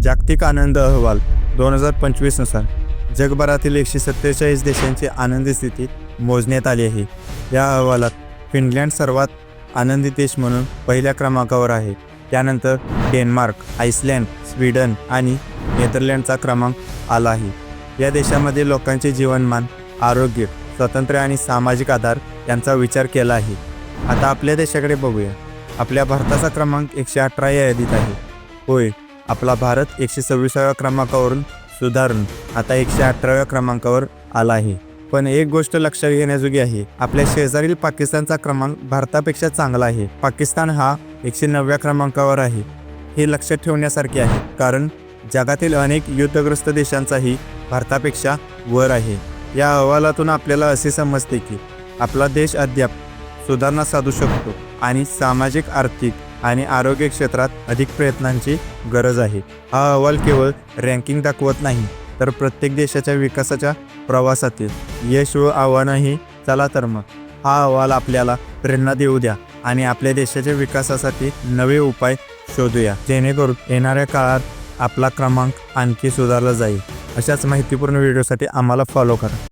जागतिक आनंद अहवाल 2025 नुसार जगभरातील 147 देशांची आनंदी स्थिती मोजण्यात आली आहे. या अहवालात फिनलँड सर्वात आनंदी देश म्हणून पहिल्या क्रमांकावर आहे. त्यानंतर डेन्मार्क, आइसलँड, स्वीडन आणि नेदरलँडचा क्रमांक आला आहे. या देशामध्ये लोकांचे जीवनमान, आरोग्य, स्वातंत्र्य आणि सामाजिक आधार यांचा विचार केला आहे. आता आपल्या देशाकडे बघूया. आपल्या भारताचा क्रमांक 118 या यादीत आहे. होय, आपला भारत 126व्या क्रमांकावरून सुधारून आता 118व्या क्रमांकावर आला आहे. पण एक गोष्ट लक्षात घेण्याजोगी आहे, आपल्या शेजारील पाकिस्तानचा क्रमांक भारतापेक्षा चांगला आहे. पाकिस्तान हा 109व्या क्रमांकावर आहे. हे लक्षात ठेवण्यासारखे आहे, कारण जगातील अनेक युद्धग्रस्त देशांचाही भारतापेक्षा वर आहे. या अहवालातून आपल्याला असे समजते की आपला देश अद्याप सुधारणा साधू शकतो आणि सामाजिक, आर्थिक आणि आरोग्य क्षेत्रात अधिक प्रयत्नांची गरज आहे. हा अहवाल केवळ रँकिंग दाखवत नाही, तर प्रत्येक देशाच्या विकासाच्या प्रवासातील यश व आव्हानही. चला तर मग हा अहवाल आपल्याला प्रेरणा देऊ द्या आणि आपल्या देशाच्या विकासासाठी नवे उपाय शोधूया, जेणेकरून येणाऱ्या काळात आपला क्रमांक आणखी सुधारला जाईल. अशाच माहितीपूर्ण व्हिडिओसाठी आम्हाला फॉलो करा.